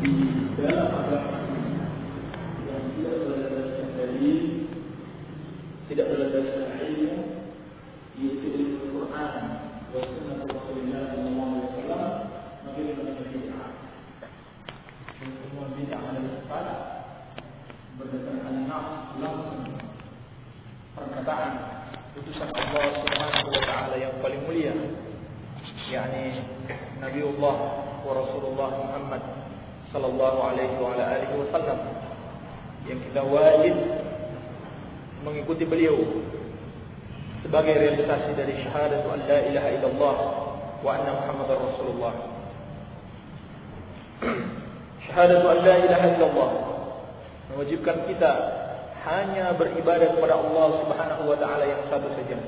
di dalam agama yang tidak berdasarkan dalil, tidak berdasarkan ilmu, yaitu ilmu Quran wa sunnah Rasulullah sallallahu alaihi wasallam, maka itu adalah bid'ah. Dan semua bid'ah adalah sesat berdasarkan nafs langsung perkataan utusan Allah Subhanahu wa taala yang paling mulia, yakni Nabiullah wa Rasulullah Muhammad sallallahu alaihi wa ala alihi wasallam, yang kita wajib mengikuti beliau sebagai realisasi dari syahadat an la ilaha illallah wa anna Muhammadar Rasulullah. Syahadat an la ilaha illallah mewajibkan kita hanya beribadah kepada Allah Subhanahu wa taala yang satu saja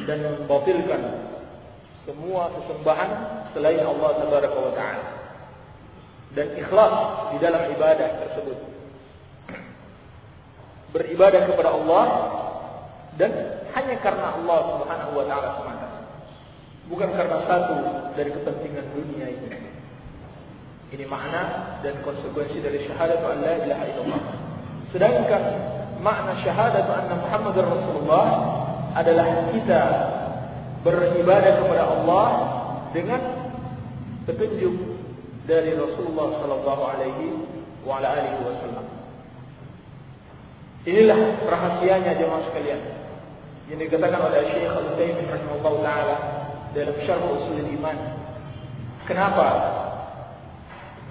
dan membatilkan semua sesembahan selain Allah Tabaraka wa taala, dan ikhlas di dalam ibadah tersebut. Beribadah kepada Allah dan hanya karena Allah Subhanahu wa taala semata, bukan karena satu dari kepentingan dunia ini. Ini makna dan konsekuensi dari syahadat an la ilaha illallah. Sedangkan makna syahadat anna Muhammadar Rasulullah adalah kita beribadah kepada Allah dengan petunjuk dari Rasulullah sallallahu alaihi wa ala alihi wasallam. Inilah rahasianya jemaah sekalian yang dikatakan oleh Syekh Al-Utsaimin rahimahullah taala dalam Syarh Ushul Iman. Kenapa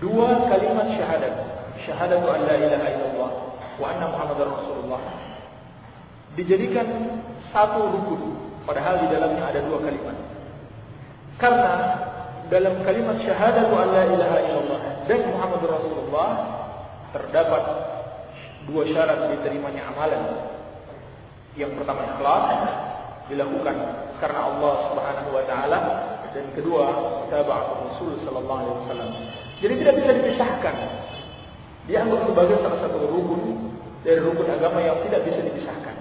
dua kalimat syahadat, syahadat an la ilaha illallah wa anna Muhammadar Rasulullah, dijadikan satu rukun, padahal di dalamnya ada dua kalimat? Karena dalam kalimat syahadat an la ilaha illallah dan Muhammadur Rasulullah terdapat dua syarat diterimanya amalan. Yang pertama, ikhlas, dilakukan karena Allah Subhanahu wa taala, dan kedua, mutaba'atul Rasul sallallahu alaihi wasallam. Jadi tidak bisa dipisahkan. Dianggap sebagai salah satu rukun dari rukun agama yang tidak bisa dipisahkan.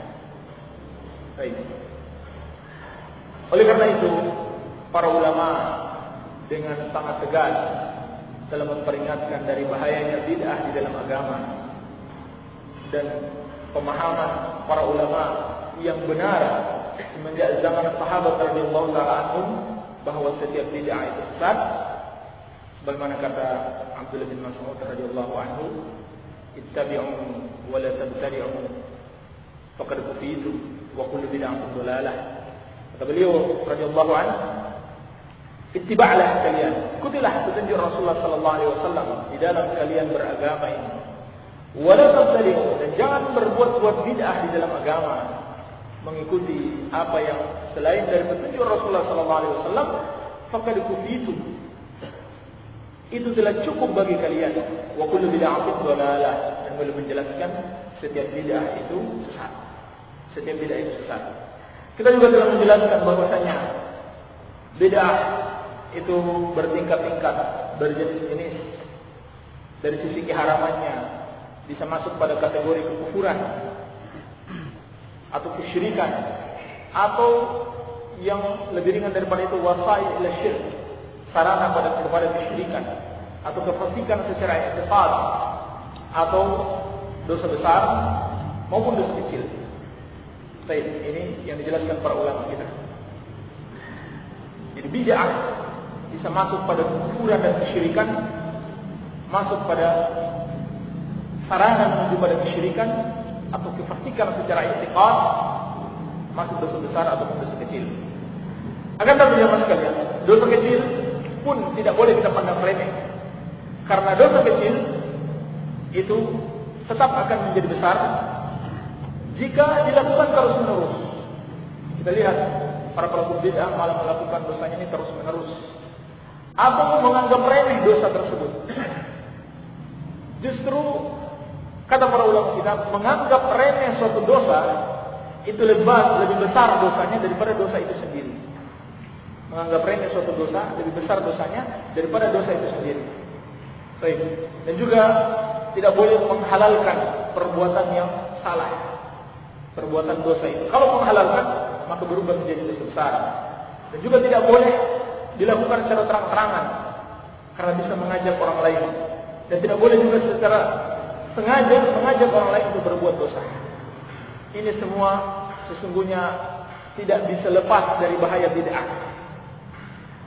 Baik. Oleh karena itu, para ulama dengan sangat tegas dalam memperingatkan dari bahayanya bid'ah di dalam agama, dan pemahaman para ulama yang benar semenjak zaman sahabat radhiyallahu taala anhum bahwa setiap bid'ah itu sesat, sebagaimana kata Abdullah bin Mas'ud radhiyallahu anhu, ittabi'u wa la tabtadi'u faqad kufitu wa kullu bid'atin dhalalah. Kata beliau radhiyallahu anhu, ittiba'lah kalian, ikutilah petunjuk Rasulullah sallallahu alaihi wasallam di dalam kalian beragama ini. Wa la tabtadi'u, dan jangan berbuat-buat bid'ah di dalam agama, mengikuti apa yang selain dari petunjuk Rasulullah sallallahu alaihi wasallam. Faqad kufitu, itu telah cukup bagi kalian. Wa kullu bid'atin dhalalah, dan beliau menjelaskan setiap bid'ah itu sesat. Setiap bid'ah itu sesat. Kita juga telah menjelaskan bahwasanya bid'ah itu bertingkat-tingkat, berjenis-jenis. Dari sisi keharamannya bisa masuk pada kategori kekufuran atau kesyirikan, atau yang lebih ringan daripada itu, wasail ila syirk, sarana kepada kesyirikan atau kefasikan secara i'tiqad, atau dosa besar maupun dosa kecil. Baik, ini yang dijelaskan para ulama kita. Jadi bid'ah bisa masuk pada kekufuran dan kesyirikan, masuk pada sarana menuju pada kesyirikan atau kefasikan secara i'tiqad, masuk dosa besar ataupun dosa kecil. Akan tetapi jemaah sekalian, dosa kecil pun tidak boleh kita pandang remeh, karena dosa kecil itu tetap akan menjadi besar jika dilakukan terus menerus. Kita lihat para pelaku bid'ah malah melakukan dosanya ini terus menerus, atau menganggap remeh dosa tersebut. Justru kata para ulama kita, menganggap remeh suatu dosa itu lebih besar dosanya daripada dosa itu sendiri. Menganggap remeh suatu dosa lebih besar dosanya daripada dosa itu sendiri. Baik. Dan juga tidak boleh menghalalkan perbuatan yang salah, perbuatan dosa itu. Kalau menghalalkan, maka berubah menjadi dosa besar. Dan juga tidak boleh dilakukan secara terang-terangan, karena bisa mengajak orang lain Dan tidak boleh juga secara sengaja mengajak orang lain untuk berbuat dosa. Ini semua sesungguhnya tidak bisa lepas dari bahaya bid'ah.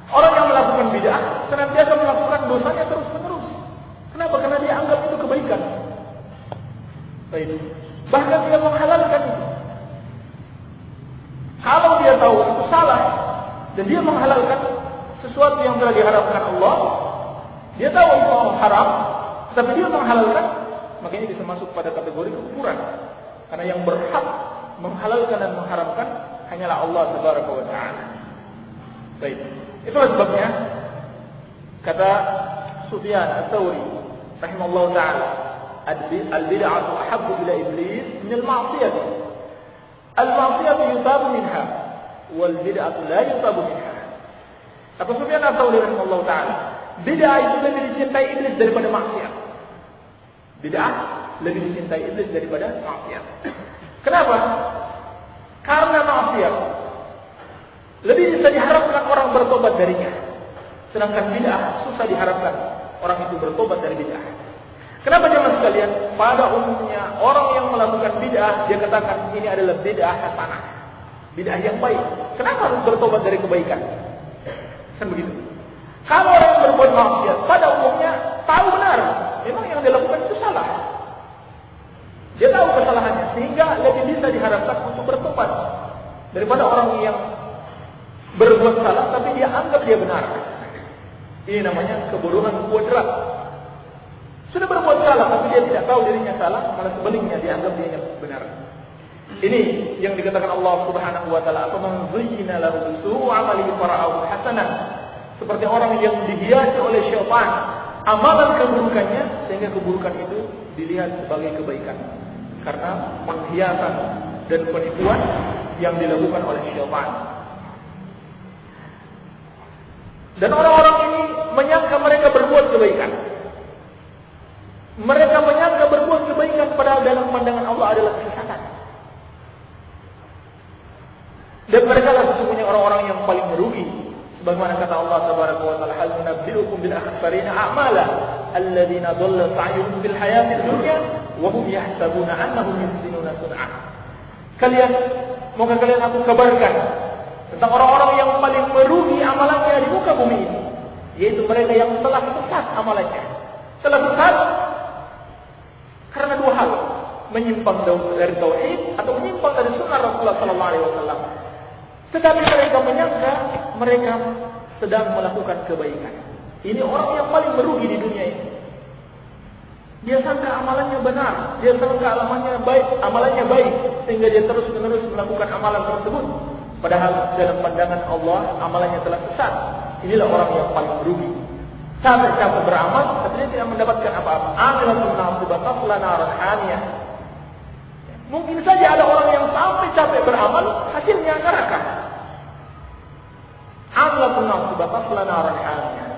Orang yang melakukan bid'ah senantiasa melakukan dosanya terus-menerus. Kenapa? Karena dia anggap itu kebaikan. Baik. Bahkan dia menghalalkan itu. Kalau dia tahu itu salah dan dia menghalalkan sesuatu yang telah diharamkan Allah, dia tahu itu haram, tapi dia menghalalkan, maka ini bisa masuk pada kategori kekufuran. Karena yang berhak menghalalkan dan mengharamkan hanyalah Allah Subhanahu wa taala. Baik. Itulah sebabnya kata Sufyan Ats-Tsauri rahimahullahu taala, al-bid'atu ahabbu ila iblis min al-ma'siyah. Al-ma'siyah yutabu minha wal bid'atu la yutabu minha. Kata Sufyan Ats-Tsauri rahimahullahu taala, bid'ah itu lebih dicintai iblis daripada maksiat. Bid'ah lebih dicintai iblis daripada maksiat. Kenapa? Karena maksiat lebih bisa diharapkan orang bertobat darinya. Sedangkan bid'ah susah diharapkan orang itu bertobat dari bid'ah. Kenapa jemaah sekalian? Pada umumnya orang yang melakukan bid'ah, dia katakan ini adalah bid'ah hasanah, bid'ah yang baik. Kenapa harus bertobat dari kebaikan? Kan begitu. Kalau orang yang berbuat maksiat, pada umumnya tahu benar memang yang dilakukan itu salah. Dia tahu kesalahannya, sehingga lebih bisa diharapkan untuk bertobat daripada orang yang berbuat salah tapi dia anggap dia benar. Ini namanya kebodohan kuadrat. Sudah berbuat salah tapi dia tidak tahu dirinya salah, malah sebaliknya dia anggap dirinya benar. Ini yang dikatakan Allah Subhanahu wa taala, "Faman zuyyina lahu su'u 'amalihi fara'ahu hasanan." Seperti orang yang dihiasi oleh syaitan amalan keburukannya, sehingga keburukan itu dilihat sebagai kebaikan. Karena penghiasan dan penipuan yang dilakukan oleh syaitan. Dan orang-orang ini menyangka mereka berbuat kebaikan. Mereka menyangka berbuat kebaikan, padahal dalam pandangan Allah adalah kesesatan. Dan mereka lah sesungguhnya orang-orang yang paling merugi. Sebagaimana kata Allah Subhanahu wa taala, "Hal nunabbi'ukum bil akhsarina a'mala alladziina dhalla sa'yuhum fil hayatid dunya wa hum yahsabuna annahum yuhsinuna sun'ah." Maukah kalian aku kabarkan tentang orang-orang yang paling merugi amalannya di muka bumi ini, yaitu mereka yang telah sesat amalannya. Telah sesat karena dua hal: menyimpang dari tauhid atau menyimpang dari sunnah Rasulullah sallallahu alaihi wasallam. Tetapi mereka menyangka mereka sedang melakukan kebaikan. Ini orang yang paling merugi di dunia ini. Dia sangka amalannya benar, dia sangka amalannya baik, sehingga dia terus-menerus melakukan amalan tersebut. Padahal dalam pandangan Allah amalannya telah sesat. Inilah orang yang paling merugi. Capek-capek beramal, tapi dia tidak mendapatkan apa-apa. Amilatun nasibah tasla naran hamiyah. Mungkin saja ada orang yang sampai capek beramal, hasilnya neraka. Amilatun nasibah tasla naran hamiyah.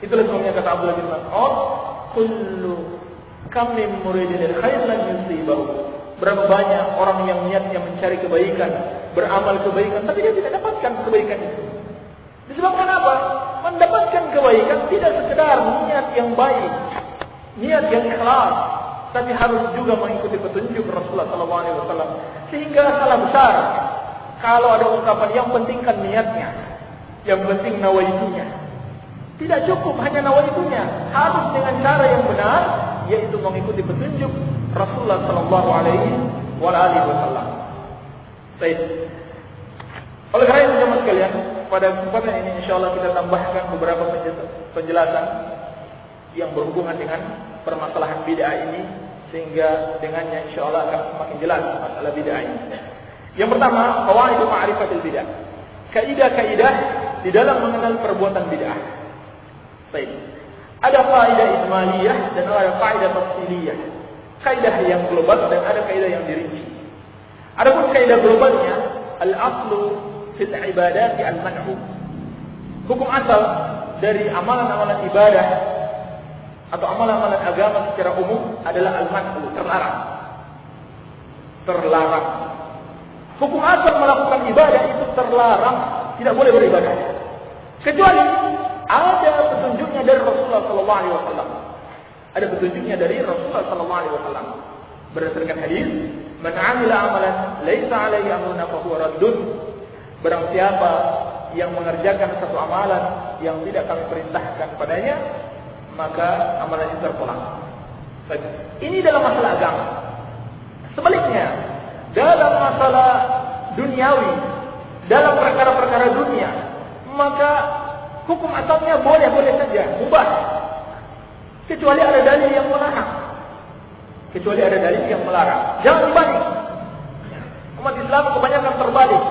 Itulah sebabnya kata Abdullah bin Mas'ud, kullu kam min muridin khair lan yusibahu. Berapa banyak orang yang niatnya mencari kebaikan, beramal kebaikan, tapi dia tidak dapatkan kebaikan itu. Disebabkan apa? Mendapatkan kebaikan tidak sekedar niat yang baik, niat yang ikhlas, tapi harus juga mengikuti petunjuk Rasulullah SAW. Sehingga salah besar kalau ada ungkapan yang pentingkan niatnya, yang penting nawaitunya. Tidak cukup hanya nawaitunya, harus dengan cara yang benar, yaitu mengikuti petunjuk Rasulullah SAW. Baik. Oleh karena itu jemaah sekalian, pada kesempatan ini insyaallah kita tambahkan beberapa penjelasan yang berhubungan dengan permasalahan bid'ah ini, sehingga dengannya insyaallah akan semakin jelas masalah bid'ah ini. Yang pertama, qawaid ma'rifatil bid'ah. Kaidah-kaidah di dalam mengenal perbuatan bid'ah. Baik. Ada kaidah ijmaliyah dan ada kaidah tafsiliyah. Kaidah yang global dan ada kaidah yang dirinci. Adapun kaidah globalnya, al-aslu fil ibadati al-man'u. Hukum asal dari amalan-amalan ibadah atau amalan-amalan agama secara umum adalah al-man'u, terlarang. Terlarang. Hukum asal melakukan ibadah itu terlarang, tidak boleh beribadah. Kecuali ada petunjuknya dari Rasulullah sallallahu alaihi wasallam. Ada petunjuknya dari Rasulullah sallallahu alaihi wasallam. Berdasarkan hadis, "Man 'amila 'amalan laisa 'alaihi amruna fa huwa raddun." Barang siapa yang mengerjakan satu amalan yang tidak kami perintahkan padanya, maka amalan itu tertolak. Ini dalam masalah agama. Sebaliknya, dalam masalah duniawi, dalam perkara-perkara dunia, maka hukum asalnya boleh-boleh saja, mubah. Kecuali ada dalil yang melarang. Kecuali ada dalil yang melarang. Jangan dibalik. Umat Islam kebanyakan terbalik.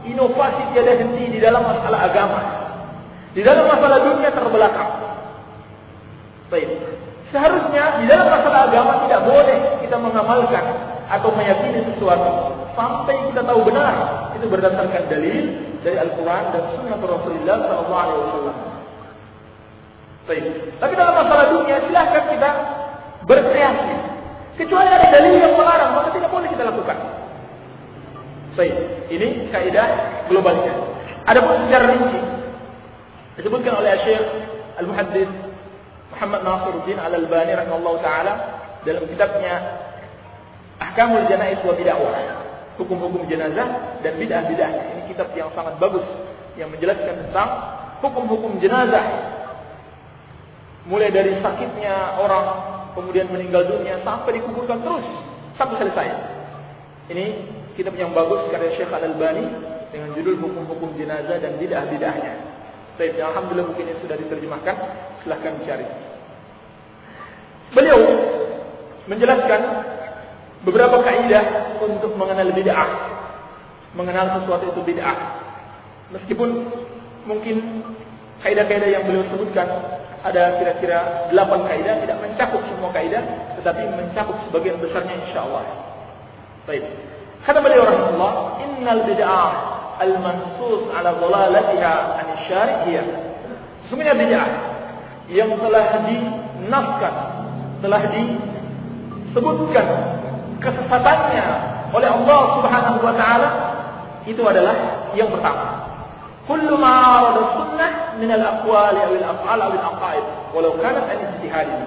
Inovasi tiada henti di dalam masalah agama. Di dalam masalah dunia terbelakang. Baik. Seharusnya di dalam masalah agama tidak boleh kita mengamalkan atau meyakini sesuatu sampai kita tahu benar itu berdasarkan dalil dari Al-Quran dan Sunnah Rasulullah SAW. Baik. Tapi dalam masalah dunia silahkan kita berkreasi. Kecuali ada dalil yang melarang, maka tidak boleh kita lakukan. Baik. Ini kaidah globalnya. Adapun secara rinci disebutkan oleh Syekh Al-Muhaddits Muhammad Nasiruddin Al-Albani rahimahullah taala dalam kitabnya Ahkamul Janaiz wa Bid'ah, hukum-hukum jenazah dan bid'ah-bid'ahnya. Ini kitab yang sangat bagus yang menjelaskan tentang hukum-hukum jenazah, mulai dari sakitnya orang kemudian meninggal dunia sampai dikuburkan terus sampai selesai. Ini kitab yang bagus karya Syekh Al-Albani dengan judul hukum-hukum jenazah dan bid'ah-bid'ahnya. Baik, alhamdulillah mungkin ini sudah diterjemahkan, silahkan dicari. Beliau menjelaskan beberapa kaidah untuk mengenal bid'ah, mengenal sesuatu itu bid'ah. Meskipun mungkin kaidah-kaidah yang beliau sebutkan ada kira-kira 8 kaidah, tidak mencakup semua kaidah, tetapi mencakup sebagian besarnya insyaallah. Baik. Kata beliau rahimahullah, "Innal bid'ah al-mansus ala dhalalatiha an-syari' hiya." Sesungguhnya bid'ah yang telah dinafkan, telah disebutkan kesesatannya oleh Allah Subhanahu wa taala, itu adalah yang pertama. Kullu ma arada sunnah min al-aqwali aw al-af'al aw al-aqaid walau kanat an-ijtihadi.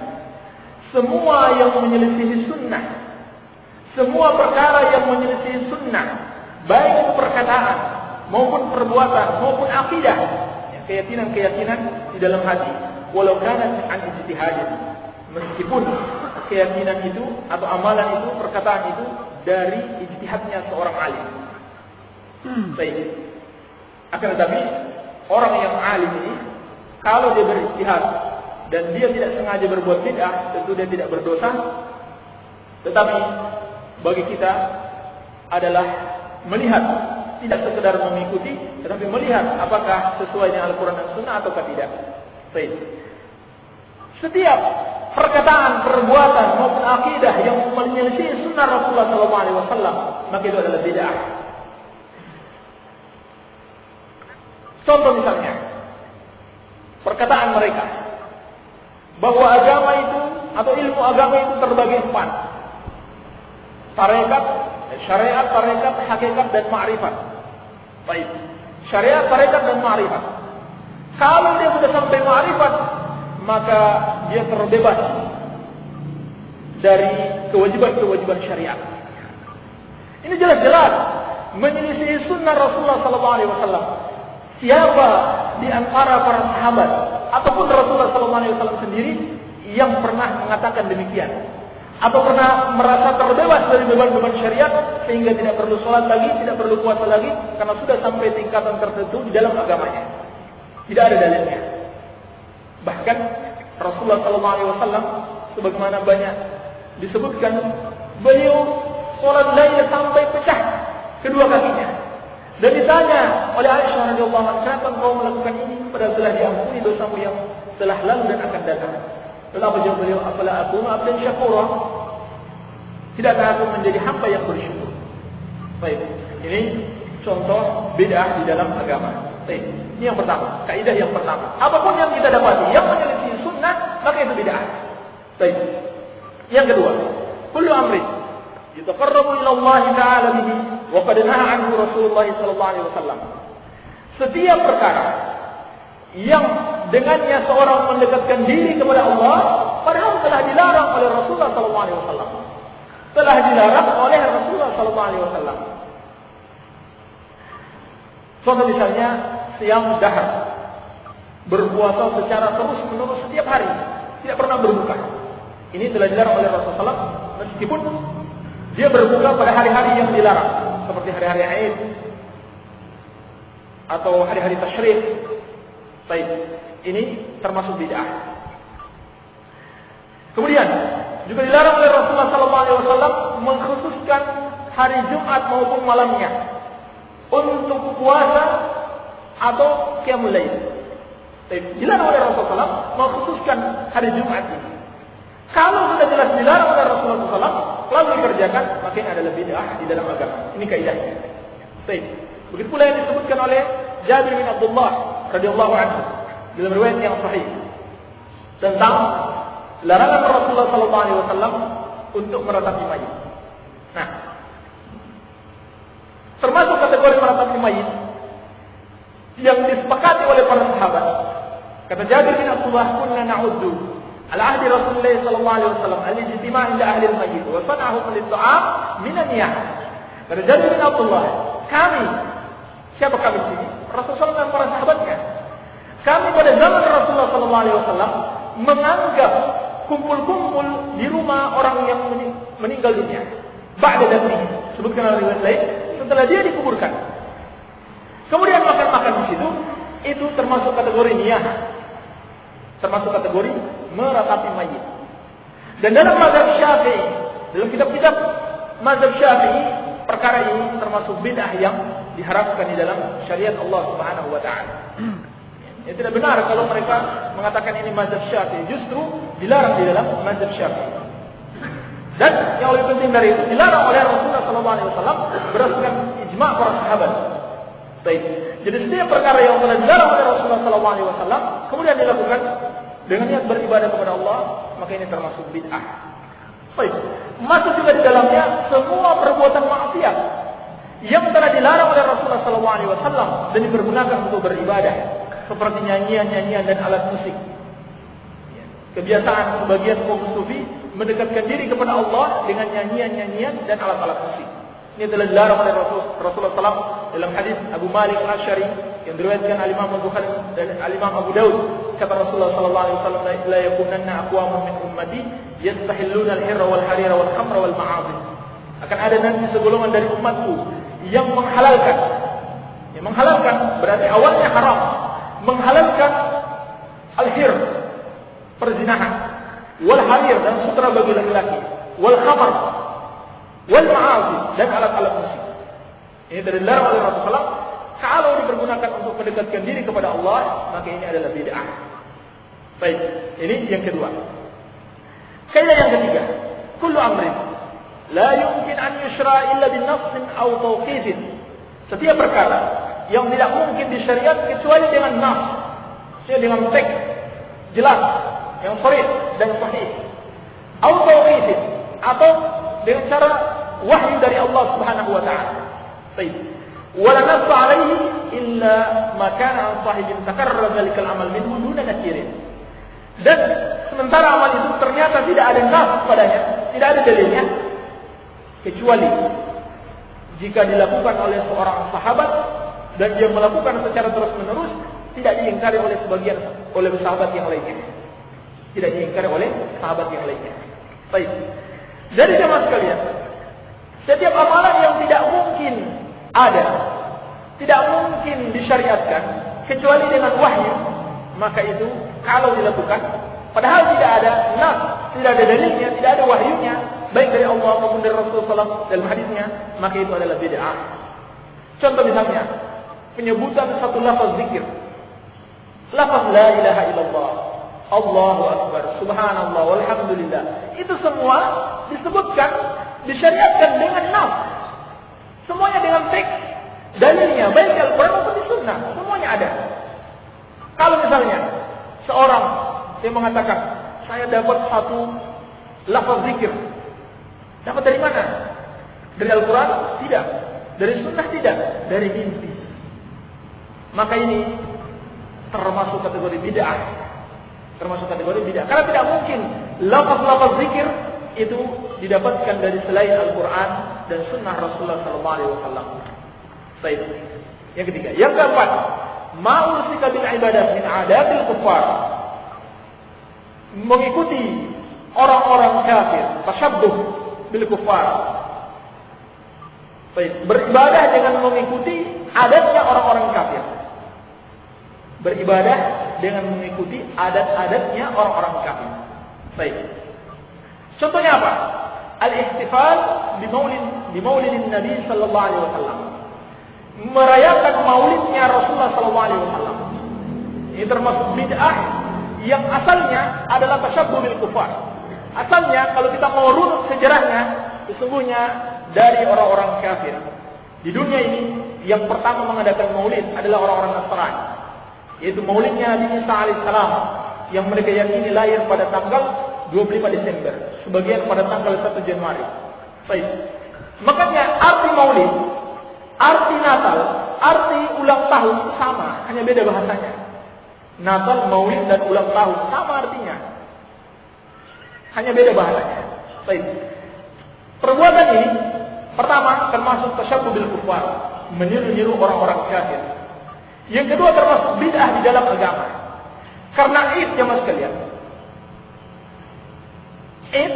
Semua yang menyelisihi sunnah, semua perkara yang menyelisihi sunnah, baik itu perkataan maupun perbuatan maupun akidah, keyakinan-keyakinan di dalam hati, walau kanat an-ijtihadi, meskipun keyakinan itu atau amalan itu, perkataan itu dari ijtihadnya seorang alim. Baik. Akan tetapi orang yang alim ini kalau dia berijtihad dan dia tidak sengaja berbuat bid'ah, tentu dia tidak berdosa. Tetapi bagi kita adalah melihat, tidak sekedar mengikuti, tetapi melihat apakah sesuai dengan Al-Quran dan Sunnah atau tidak. Baik. Setiap perkataan, perbuatan maupun akidah yang menyelisih sunnah Rasulullah SAW, maka itu adalah bid'ah. Contoh misalnya, perkataan mereka bahwa agama itu atau ilmu agama itu terbagi 4. Syariat, tarekat, hakikat dan ma'rifat. Baik. Syariat, tarekat dan ma'rifat. Kalau dia sudah sampai ma'rifat, maka dia terbebas dari kewajiban-kewajiban syariat. Ini jelas-jelas menyelisih sunnah Rasulullah SAW. Siapa di antara para sahabat ataupun Rasulullah SAW sendiri yang pernah mengatakan demikian, atau pernah merasa terbebas dari beban-beban syariat sehingga tidak perlu sholat lagi, tidak perlu puasa lagi karena sudah sampai tingkatan tertentu di dalam agamanya? Tidak ada dalilnya. Bahkan Rasulullah SAW sebagaimana banyak disebutkan, beliau sholat lain sampai pecah kedua kakinya. Dan ditanya oleh Aisyah radhiyallahu anha, kenapa kau melakukan ini padahal telah diampuni dosamu yang telah lalu dan akan datang? Lalu jawab beliau, afala akunu abdan syakura? Tidakkah aku menjadi hamba yang bersyukur? Baik, ini contoh bid'ah di dalam agama. Baik, ini yang pertama, kaidah yang pertama. Apapun yang kita dapati yang menyelisih sunnah, maka itu bid'ah. Baik. Yang kedua, kullu amrin yataqarrabu ila Allah Ta'ala bihi wa qad nahaa anhu Rasulullah sallallahu alaihi wasallam. Setiap perkara yang dengannya seorang mendekatkan diri kepada Allah, padahal telah dilarang oleh Rasulullah SAW. Telah dilarang oleh Rasulullah SAW. Contoh misalnya siam dahar, berpuasa secara terus-menerus setiap hari, tidak pernah berbuka. Ini telah dilarang oleh Rasulullah SAW, meskipun dia berbuka pada hari-hari yang dilarang, seperti hari-hari Aid atau hari-hari Tasyrik. Baik, ini termasuk bid'ah. Kemudian juga dilarang oleh Rasulullah SAW mengkhususkan hari Jumat maupun malamnya untuk puasa atau qiyamul lail. Dilarang oleh Rasulullah SAW mengkhususkan hari Jumat ini. Kalau sudah jelas dilarang oleh Rasulullah SAW lalu dikerjakan, maka ini adalah bid'ah di dalam agama. Ini kaidahnya. Baik. Begitu pula yang disebutkan oleh Jabir bin Abdullah radhiyallahu anhu dalam riwayat yang sahih tentang larangan Rasulullah SAW untuk meratapi mayit. Nah, termasuk kategori meratapi mayit yang disepakati oleh para sahabat. Kata Jabir bin Abdullah, "Kunna na'uddu ala ahdi Rasulullah sallallahu alaihi wasallam al-ijtima' inda ahli al-mayyit wa sana'ahum lit-ta'am min an-niyah." Kata Jabir bin Abdullah, kami, siapa kami sini? Rasulullah dan para sahabatnya. Kami pada zaman Rasulullah sallallahu alaihi wasallam menganggap kumpul-kumpul di rumah orang yang meninggal dunia. Ba'da dafnihi, sebutkan oleh riwayat lain, setelah dia dikuburkan. Kemudian makan-makan di situ, itu termasuk kategori niyah, termasuk kategori meratapi mayit. Dan dalam mazhab Syafi'i, dalam kitab-kitab mazhab Syafi'i, perkara ini termasuk bid'ah yang diharamkan di dalam syariat Allah Subhanahu wa taala. Ya, tidak benar kalau mereka mengatakan ini mazhab Syafi'i, justru dilarang di dalam mazhab Syafi'i. Dan yang lebih penting dari itu, dilarang oleh Rasulullah SAW berdasarkan ijma' para sahabat. Baik. Jadi setiap perkara yang telah dilarang oleh Rasulullah SAW kemudian dilakukan dengan niat beribadah kepada Allah, maka ini termasuk bid'ah. Baik. Masuk juga di dalamnya semua perbuatan maksiat yang telah dilarang oleh Rasulullah SAW dan dipergunakan untuk beribadah, seperti nyanyian-nyanyian dan alat musik. Kebiasaan sebagian kaum sufi mendekatkan diri kepada Allah dengan nyanyian-nyanyian dan alat-alat musik. Ini telah dilarang oleh Rasulullah SAW dalam hadis Abu Malik Al-Asy'ari yang diriwayatkan oleh Imam Bukhari dan Imam Abu Daud. Kata Rasulullah SAW, "La yakunanna aqwamun min ummati yastahilluna al-hirra wal harira wal khamra wal ma'azif." Akan ada nanti segolongan dari umatku yang menghalalkan. Yang menghalalkan berarti awalnya haram, menghalalkan al-hir, perzinahan, wal harir dan sutra bagi laki-laki, wal khamr, wal ma'azif dan alat-alat musik. Ini dilarang oleh Rasulullah. Kalau dipergunakan untuk mendekatkan diri kepada Allah, maka ini adalah bid'ah. Baik, ini yang kedua. Kaidah yang ketiga, kullu amrin la yumkin an yushra illa bin nass aw tawqif. Setiap perkara yang tidak mungkin disyariat kecuali dengan nas, dengan teks jelas, yang sahih dan sahih. Aw tawqif, atau dengan cara wahyu dari Allah Subhanahu wa taala. Baik. Wala nass alaihi illa ma kana an sahibin takarrara dzalikal amal minhu duna nakirin. Dan sementara amal itu ternyata tidak ada nas padanya, tidak ada dalilnya, kecuali jika dilakukan oleh seorang sahabat dan dia melakukan secara terus-menerus, tidak diingkari oleh sahabat yang lainnya. Tidak diingkari oleh sahabat yang lainnya. Baik. Jadi jemaah sekalian, setiap amalan yang tidak mungkin ada, tidak mungkin disyariatkan kecuali dengan wahyu, maka itu kalau dilakukan padahal tidak ada nas, tidak ada dalilnya, tidak ada wahyunya, baik dari Allah maupun dari Rasulullah SAW dalam hadisnya, maka itu adalah bid'ah. Contoh misalnya penyebutan satu lafaz zikir, lafaz la ilaha illallah, Allahu akbar, subhanallah, walhamdulillah, itu semua disebutkan, disyariatkan dengan nas. Semuanya dengan teks, dalilnya, baik di Al-Quran maupun di Sunnah, semuanya ada. Kalau misalnya seorang yang mengatakan, saya dapat satu lafaz zikir, dapat dari mana? Dari Al-Quran? Tidak. Dari Sunnah? Tidak. Dari mimpi. Maka ini termasuk kategori bid'ah. Termasuk kategori bid'ah. Karena tidak mungkin lafaz-lafaz zikir itu didapatkan dari selain Al-Quran dan Sunnah Rasulullah SAW. Baik. Yang ketiga, yang keempat, ma'usika bil ibadah min adatil kuffar. Mengikuti orang-orang kafir, tasyabbuh bil kuffar. Baik, beribadah dengan mengikuti adatnya orang-orang kafir. Beribadah dengan mengikuti adat-adatnya orang-orang kafir. Baik. Contohnya apa? Al-ihtifal bi maulidin Nabi sallallahu alaihi wasallam. Merayakan maulidnya Rasulullah sallallahu alaihi wasallam. Ini termasuk bid'ah yang asalnya adalah tasyabbuh bil kufar. Asalnya kalau kita mau runut sejarahnya, sesungguhnya dari orang-orang kafir. Di dunia ini yang pertama mengadakan maulid adalah orang-orang Nasrani, yaitu maulidnya Nabi Isa alaihissalam yang mereka yakini lahir pada tanggal 25 Desember, sebagian pada tanggal 1 Januari. Baik. Makanya arti maulid, arti Natal, arti ulang tahun sama, hanya beda bahasanya. Natal, maulid dan ulang tahun sama artinya, hanya beda bahasanya. Baik. Perbuatan ini pertama termasuk tasyabbuh bil kufar, meniru-niru orang-orang kafir. Yang kedua termasuk bid'ah di dalam agama. Karena Id jemaah sekalian, Id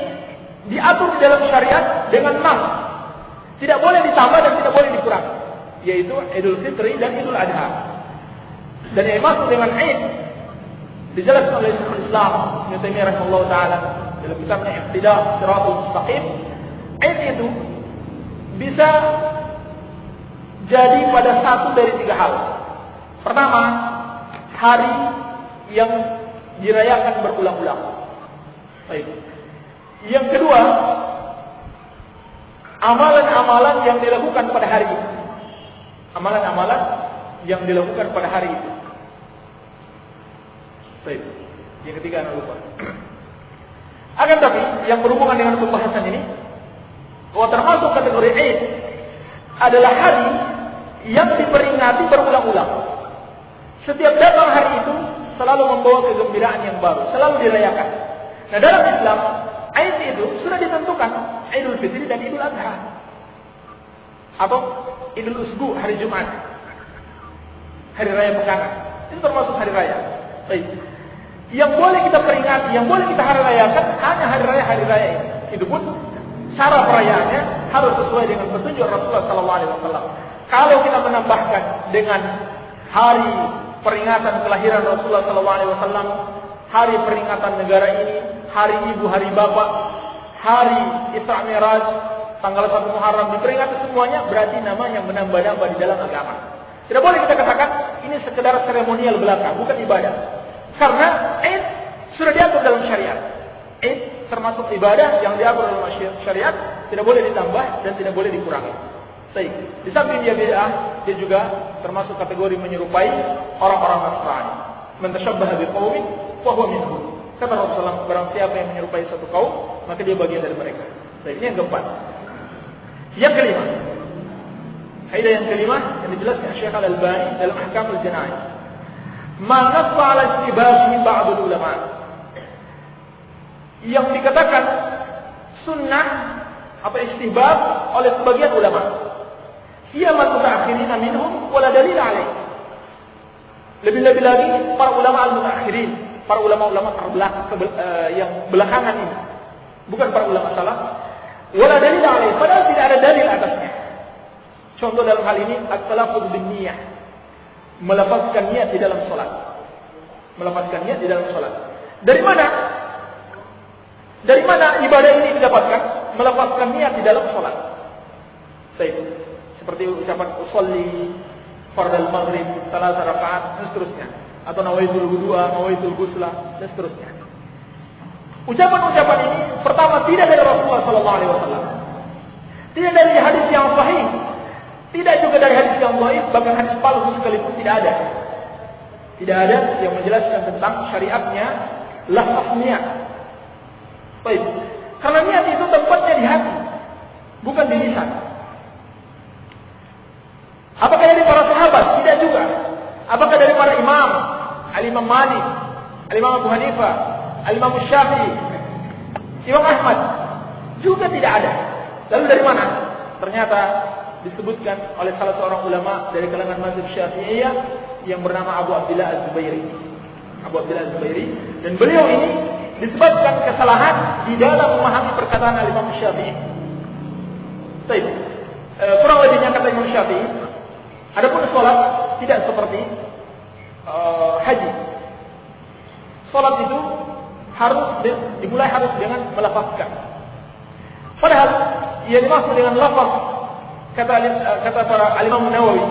diatur di dalam syariat dengan nas, tidak boleh ditambah dan tidak boleh dikurangi, yaitu Idul Fitri dan Idul Adha. Dan yang masuk dengan Id dijelaskan oleh Syekhul Islam Ibnu Taimiyah rahimahullah taala dalam kitabnya Iqtidah Shiratal Mustaqim. Id itu bisa jadi pada satu dari tiga hal. Pertama, hari yang dirayakan berulang-ulang. Baik. Yang kedua, amalan-amalan yang dilakukan pada hari itu. Amalan-amalan yang dilakukan pada hari itu. Baik. Yang ketiga, anda lupa. Akan tapi yang berhubungan dengan pembahasan ini, bahwa termasuk kategori Id adalah hari yang diperingati berulang-ulang. Setiap datang hari itu selalu membawa kegembiraan yang baru, selalu dirayakan. Nah, dalam Islam, Id itu sudah ditentukan, Idul Fitri dan Idul Adha, atau Idul Usbu, hari Jumat, hari raya pekangan. Itu termasuk hari raya. Baik. Yang boleh kita peringati, yang boleh kita hari rayakan hanya hari raya ini. Itu pun cara perayaannya harus sesuai dengan petunjuk Rasulullah SAW. Kalau kita menambahkan dengan hari peringatan kelahiran Rasulullah SAW, hari peringatan negara ini, hari ibu, hari bapak, hari Isra Mi'raj, tanggal 1 Muharram diperingati semuanya, berarti namanya menambah-nambah di dalam agama. Tidak boleh kita katakan ini sekedar seremonial belaka, bukan ibadah. Karena Id sudah diatur dalam syariat. Id termasuk ibadah yang diatur dalam syariat, tidak boleh ditambah dan tidak boleh dikurangi. Baik. Di samping dia bid'ah, dia juga termasuk kategori menyerupai orang-orang Nasrani. Man tashabbaha biqaumin fa huwa minhum. Kata Rasulullah, barang siapa yang menyerupai satu kaum, maka dia bagian dari mereka. Baik, ini yang keempat. Yang kelima, kaidah yang kelima yang dijelaskan Syekh Al-Albani dalam Ahkamul Janaiz. Ma nassa 'ala istibaahi ba'd ulama. Yang dikatakan sunnah apa istihbab oleh sebagian ulama. Ia mutaakhirin minhum wala dalil alaih. Lebih-lebih lagi para ulama al-mutaakhirin, para ulama-ulama yang belakangan ini, bukan para ulama salaf, wala dalil alaih, padahal tidak ada dalil atasnya. Contoh dalam hal ini at-talaffuz bin niyyah, melafazkan niat di dalam salat. Melafazkan niat di dalam salat. Dari mana? Dari mana ibadah ini didapatkan? Melafazkan niat di dalam salat. Baik. Seperti ucapan usolli fardal maghrib 3 rakaat dan seterusnya, atau nawaitul wudu'a, nawaitul ghusla dan seterusnya. Ucapan-ucapan ini pertama tidak dari Rasulullah SAW, tidak dari hadis yang sahih, tidak juga dari hadis yang dhaif, bahkan hadis palsu sekalipun tidak ada. Tidak ada yang menjelaskan tentang syariatnya lafaz niat. Baik. Karena niat itu tempatnya di hati, bukan di lisan. Apakah dari para sahabat? Tidak juga. Apakah dari para imam, Al-Imam Malik, Al-Imam Abu Hanifah, Al-Imam Syafi'i, Imam Ahmad juga tidak ada. Lalu dari mana? Ternyata disebutkan oleh salah seorang ulama dari kalangan mazhab Syafi'iyah yang bernama Abu Abdillah Az-Zubairi. Abu Abdillah Az-Zubairi, dan beliau ini disebabkan kesalahan di dalam memahami perkataan Al-Imam Syafi'i. Baik. Kurang lebihnya kata Imam Syafi'i, adapun salat tidak seperti haji. Salat itu harus dimulai dengan melafazkan. Padahal yang dimaksud dengan lafaz kata para Imam Nawawi,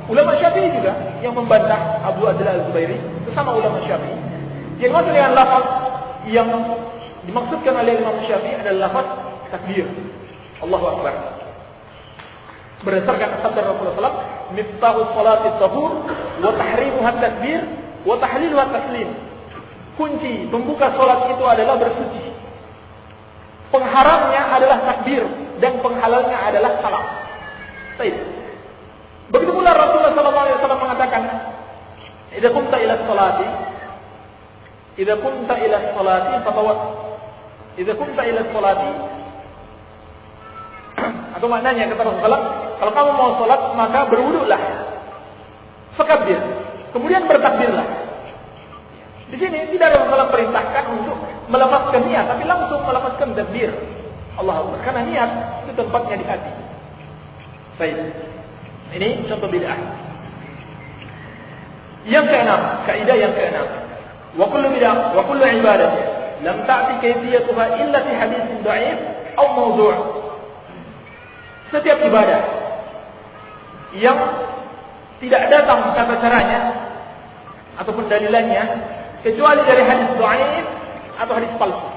ulama Syafi'i juga yang membantah Abu Abdillah Az-Zubairi, bersama ulama Syafi'i. Yang dimaksud dengan lafaz yang dimaksudkan oleh Imam Syafi'i adalah lafaz takbir, Allahu Akbar. Berdasarkan sabda Rasulullah SAW, miftahus salati tahur, wa tahrimuha takbir, wa tahliluha taslim. Kunci pembuka salat itu adalah bersuci. Pengharamnya adalah takbir dan penghalalnya adalah salam. Baik. Begitu pula Rasulullah SAW mengatakan, "Idza qumta ila salati, idza qumta ila salati fatawat, idza qumta ila salati." Atau maknanya kata Rasulullah, kalau kamu mau salat maka berwudulah. Fakabir. Kemudian bertakbirlah. Di sini tidak ada Rasulullah perintahkan untuk melafazkan niat, tapi langsung melafazkan takbir. Allah Akbar. Karena niat itu tempatnya di hati. Baik. Ini contoh bid'ah. Yang keenam, kaidah yang keenam. Wa kullu bid'ah wa kullu ibadah lam ta'ti kayfiyatuha illa fi haditsin dha'if aw mawdu'. Setiap ibadah yang tidak datang tata caranya ataupun dalilannya kecuali dari hadis dhaif atau hadis palsu,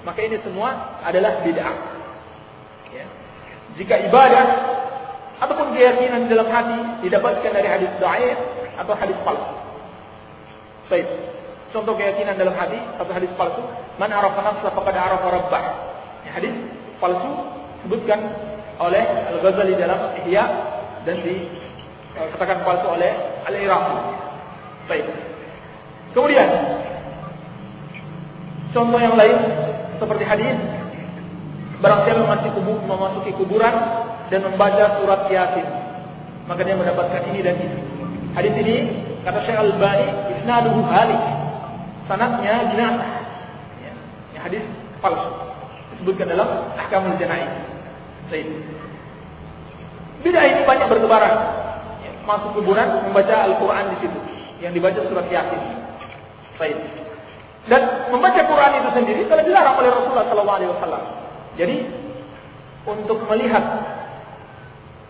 maka ini semua adalah bid'ah. Ya. Jika ibadah ataupun keyakinan dalam hati didapatkan dari hadis dhaif atau hadis palsu. Baik. Contoh keyakinan dalam hati atau hadis palsu, man arafa nafsa faqad arafa rabbah. Ya, hadis palsu disebutkan oleh Al-Ghazali dalam Ihya dan dikatakan palsu oleh Al-Iraqi. Baik. Kemudian contoh yang lain seperti hadis, barang siapa memasuki kuburan dan membaca surat Yasin, maka dia mendapatkan ini dan itu. Hadis ini kata Syekh Al-Albani, isnaduhu halik, sanadnya binasa. Ya, hadis palsu disebutkan dalam Ahkamul Janaiz. Baik. Bid'ah ini banyak bertebaran. Ya, masuk kuburan membaca Al-Quran di situ, yang dibaca surat Yasin. Baik. Dan membaca Quran itu sendiri telah dilarang oleh Rasulullah SAW. Jadi untuk melihat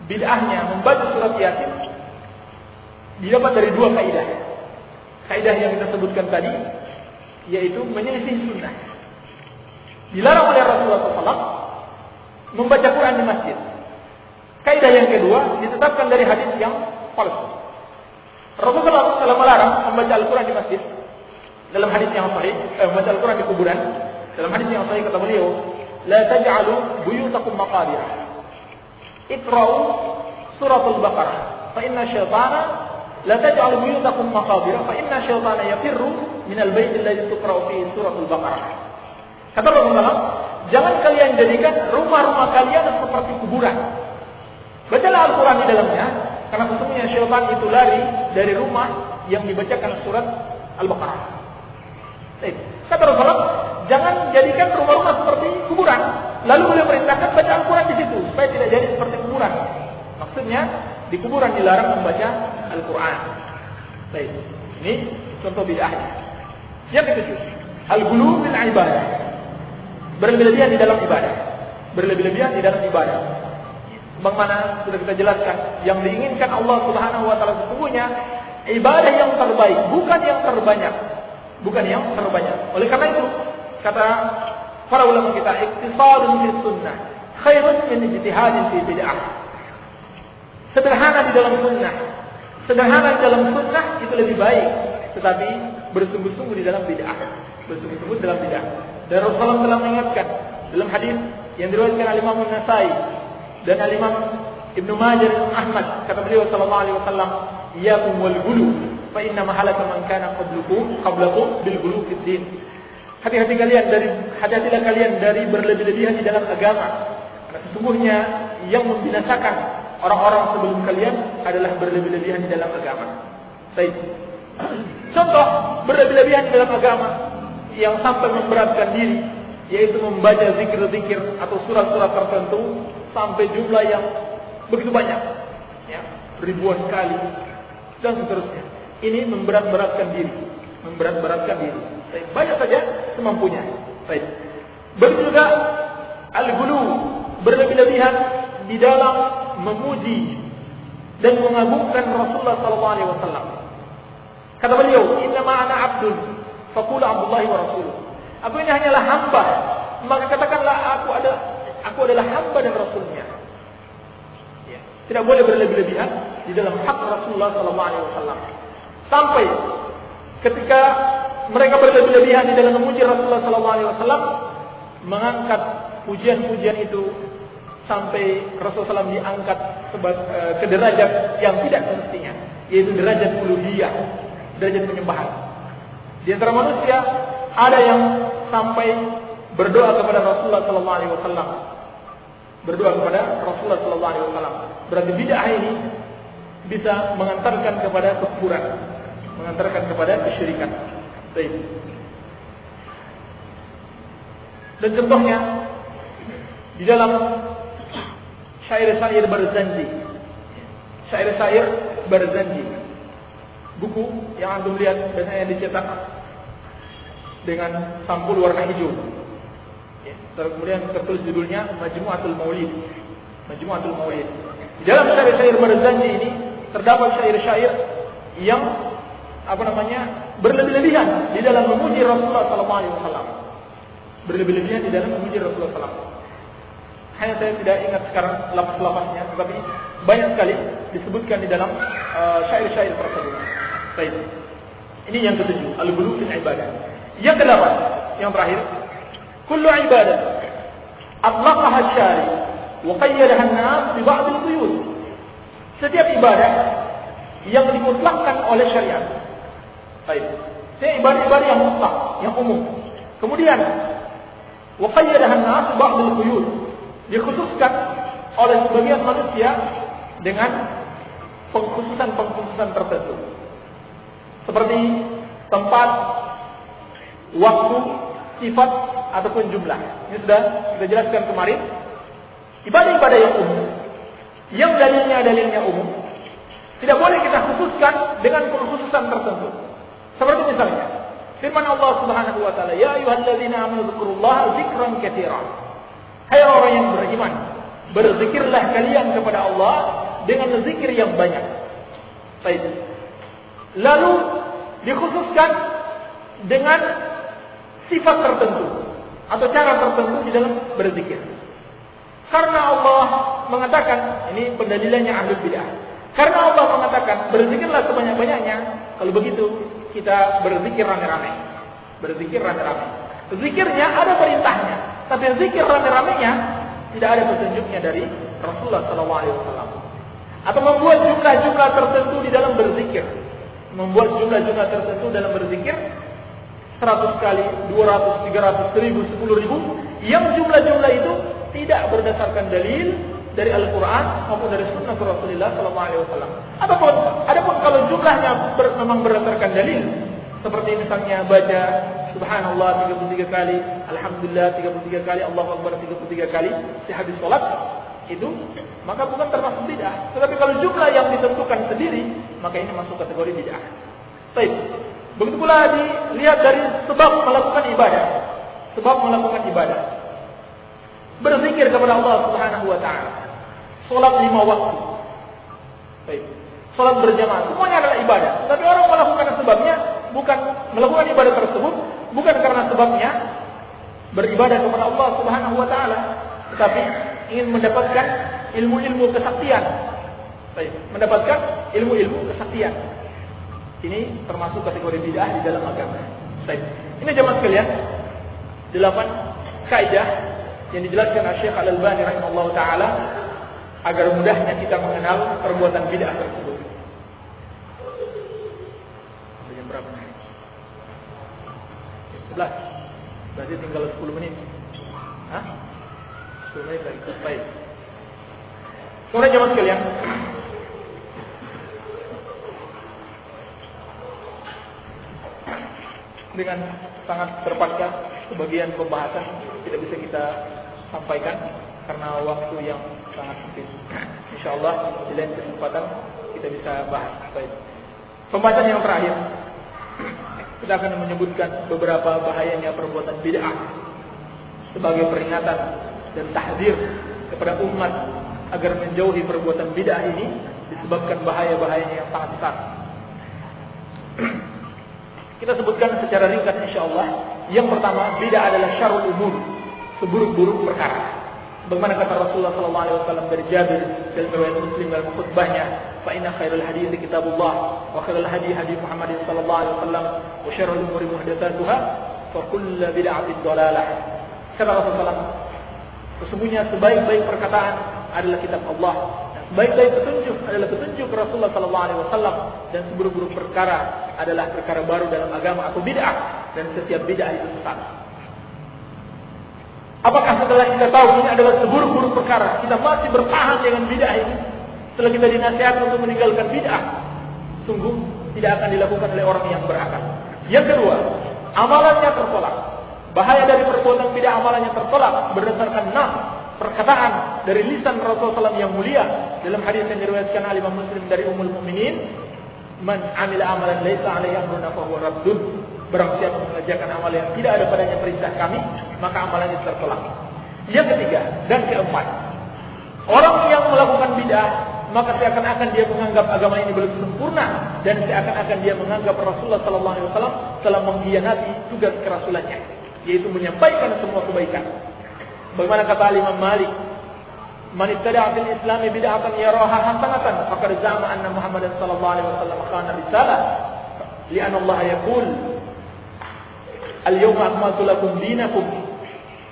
bid'ahnya membaca surat Yasin didapat dari dua kaidah. Kaidah yang kita sebutkan tadi, yaitu menyelisih sunnah. Dilarang oleh Rasulullah SAW membaca Quran di masjid. Kaidah yang kedua ditetapkan dari hadis yang palsu. Rasulullah SAW melarang membaca Al-Quran di masjid. Dalam hadis yang sahih, membaca Al-Quran di kuburan. Dalam hadis yang sahih kata beliau, la taj'alu buyutakum maqabir. Iqra'u surat Al-Baqarah. Fa inna syaitana la taj'alu buyutakum maqabir. Fa inna syaitana yafirru min al-bait alladhi tuqra'u fihi surat Al-Baqarah. Kata Rasulullah, jangan kalian jadikan rumah-rumah kalian seperti kuburan. Bacalah Al-Quran di dalamnya, karena sesungguhnya syaitan itu lari dari rumah yang dibacakan surat Al-Baqarah. Kata Rasulullah, jangan jadikan rumah-rumah seperti kuburan. Lalu beliau perintahkan baca Al-Quran di situ supaya tidak jadi seperti kuburan. Maksudnya di kuburan dilarang membaca Al-Quran. Baik, ini contoh bid'ahnya. Yang ketujuh, al-ghulu fil ibadah. Berlebihan di dalam ibadah. Berlebihan di dalam ibadah. Bagaimana sudah kita jelaskan, yang diinginkan Allah Subhanahu wa taala sesungguhnya ibadah yang terbaik, bukan yang terbanyak. Bukan yang terbanyak. Oleh karena itu, kata para ulama kita, iktisadun fi sunnah khairun min ijtihadin fi bid'ah. Sederhana di dalam sunnah. Sederhana di dalam sunnah itu lebih baik, tetapi bersungguh-sungguh di dalam bid'ah. Bersungguh-sungguh dalam bid'ah. Dan Rasulullah telah mengingatkan dalam hadis yang diriwayatkan oleh Imam An-Nasai dan Imam Ibnu Majah dan Ahmad, kata beliau sallallahu alaihi wasallam, "Iyyakum wal ghulu fa inna mahalaka man kana qablakum bil ghulu fid din. Hati-hatilah kalian dari berlebih-lebihan di dalam agama. Karena sesungguhnya yang membinasakan orang-orang sebelum kalian adalah berlebih-lebihan di dalam agama. Baik. Contoh berlebih-lebihan di dalam agama yang sampai memberatkan diri, yaitu membaca zikir-zikir atau surat-surat tertentu sampai jumlah yang begitu banyak, ya, ribuan kali dan seterusnya. Ini memberat-beratkan diri. Baik, banyak saja semampunya. Baik. Begitu juga al-ghulu, berlebih-lebihan di dalam memuji dan mengagungkan Rasulullah sallallahu alaihi wasallam. Kata beliau, "Inna ma ana 'abdun, faqulu 'Abdullahi wa rasuluh." Aku ini hanyalah hamba, maka katakanlah aku adalah hamba dan rasulnya. Ya. Tidak boleh berlebih-lebihan di dalam hak Rasulullah sallallahu alaihi wasallam. Sampai ketika mereka berlebih-lebihan di dalam memuji Rasulullah sallallahu alaihi wasallam, mengangkat pujian-pujian itu sampai Rasulullah SAW diangkat ke derajat yang tidak semestinya, yaitu derajat uluhiyah, derajat penyembahan. Di antara manusia ada yang sampai berdoa kepada Rasulullah sallallahu alaihi wasallam. Berarti bid'ah ini bisa mengantarkan kepada kekufuran, mengantarkan kepada kesyirikan. Baik. Dan contohnya di dalam syair-syair Barzanji, buku yang antum lihat biasanya dicetak dengan sampul warna hijau. Ya, kemudian tertulis judulnya Majmu'atul Maulid. Di dalam syair-syair Barzanji ini terdapat syair-syair yang berlebih-lebihan di dalam memuji Rasulullah sallallahu alaihi wasallam. Hanya saya tidak ingat sekarang lapas-lapasnya, tetapi banyak sekali disebutkan di dalam syair-syair tersebut. Baik. Ini yang ketujuh, al-ghulu fil ibadah. Yang kedelapan, yang terakhir, kullu ibadah atlaqaha asy-syari wa qayyadaha an-nas bi ba'd al-quyud. Setiap ibadah yang dimutlakkan oleh syariat. Baik. Setiap ibadah yang mutlak, yang umum. Kemudian wa qayyadaha an-nas bi ba'd al-quyud. Dikhususkan oleh sebagian manusia dengan pengkhususan tertentu. Seperti tempat, waktu, sifat, ataupun jumlah. Ini sudah kita jelaskan kemarin. Ibadah-ibadah yang umum, yang dalilnya umum, tidak boleh kita khususkan dengan pengkhususan tertentu. Seperti misalnya, firman Allah Subhanahu wa taala, "Ya ayyuhalladzina amanu dzkurullaha dzikran katsiran." Hai orang yang beriman, berzikirlah kalian kepada Allah dengan zikir yang banyak. Baik. Lalu dikhususkan dengan sifat tertentu atau cara tertentu di dalam berzikir. Karena Allah mengatakan, ini pendalilannya ahlul bidah. Karena Allah mengatakan, berzikirlah sebanyak-banyaknya. Kalau begitu, kita berzikir rame-rame. Zikirnya ada perintahnya, tapi zikir rame-ramenya tidak ada petunjuknya dari Rasulullah SAW. Atau membuat jumlah-jumlah tertentu di dalam berzikir. 100 kali, 200, 300, 1000, 10.000, yang jumlah-jumlah itu tidak berdasarkan dalil dari Al-Quran maupun dari Sunnah Rasulullah SAW. Adapun kalau jumlahnya memang berdasarkan dalil, seperti misalnya baca Subhanallah 33 kali, Alhamdulillah 33 kali, Allahu Akbar 33 kali di hadis salat, itu maka bukan termasuk bid'ah. Tetapi kalau jumlah yang ditentukan sendiri, maka ini masuk kategori bid'ah. Baik. Begitu pula dilihat dari sebab melakukan ibadah. Berzikir kepada Allah Subhanahu wa taala. Salat 5 waktu. Baik. Salat berjamaah, semuanya adalah ibadah. Tapi orang melakukan sebabnya bukan melakukan ibadah tersebut bukan karena sebabnya beribadah kepada Allah Subhanahu wa taala, tetapi ingin mendapatkan ilmu-ilmu kesaktian. Baik, mendapatkan ilmu-ilmu kesaktian. Ini termasuk kategori bid'ah di dalam agama. Baik. Ini jemaah sekalian, 8 kaidah yang dijelaskan oleh Syekh Al-Albani rahimahullah taala agar mudahnya kita mengenal perbuatan bid'ah tersebut. 11. Berarti tinggal 10 menit. Hah? 10 menit lagi. Baik. Kemudian jemaah sekalian, dengan sangat terpaksa sebagian pembahasan tidak bisa kita sampaikan karena waktu yang sangat sempit. Insyaallah di lain kesempatan kita bisa bahas. Baik. Pembahasan yang terakhir, kita akan menyebutkan beberapa bahayanya perbuatan bid'ah sebagai peringatan dan tahdzir kepada umat agar menjauhi perbuatan bid'ah ini disebabkan bahaya-bahayanya yang sangat besar. Kita sebutkan secara ringkas insyaallah. Yang pertama, bid'ah adalah syarrul umur, seburuk-buruk perkara. Bagaimana kata Rasulullah sallallahu alaihi wasallam dari Jabir dalam riwayat Muslim dalam khutbahnya, "Fa inna khairal hadits kitabullah wa khairal hadi hadi Muhammad sallallahu alaihi wasallam wa syarrul umuri muhdatsatuha wa kullu bid'atin dhalalah." Kata Rasulullah, sesungguhnya sebaik-baik perkataan adalah kitab Allah, dan sebaik-baik petunjuk adalah petunjuk Rasulullah sallallahu alaihi wasallam, dan seburuk-buruk perkara adalah perkara baru dalam agama atau bid'ah, dan setiap bid'ah itu sesat. Apakah setelah kita tahu ini adalah seburuk-buruk perkara, kita masih bertahan dengan bid'ah ini? Setelah kita dinasihat untuk meninggalkan bid'ah, sungguh tidak akan dilakukan oleh orang yang berakal. Yang kedua, amalannya tertolak. Bahaya dari perbuatan bid'ah, amalannya tertolak berdasarkan nas, perkataan dari lisan Rasulullah SAW yang mulia dalam hadis yang diriwayatkan oleh Imam Muslim dari Ummul Mukminin, "Man 'amila amalan laisa 'alaihi amruna fa huwa raddun." Barang siapa mengerjakan amal yang tidak ada padanya perintah kami, maka amalannya tertolak. Yang ketiga dan keempat, orang yang melakukan bid'ah, maka seakan-akan dia menganggap agama ini belum sempurna, dan seakan-akan dia menganggap Rasulullah sallallahu alaihi wasallam telah mengkhianati tugas kerasulannya, yaitu menyampaikan semua kebaikan. Bagaimana kata Imam Malik, "Man ibtada'a fil Islam bid'atan yaraha hasanatan, faqad za'ama anna Muhammadan sallallahu alaihi wasallam khana risalah, li'anna Allah yaqul al-yawma akmaltu lakum dinakum,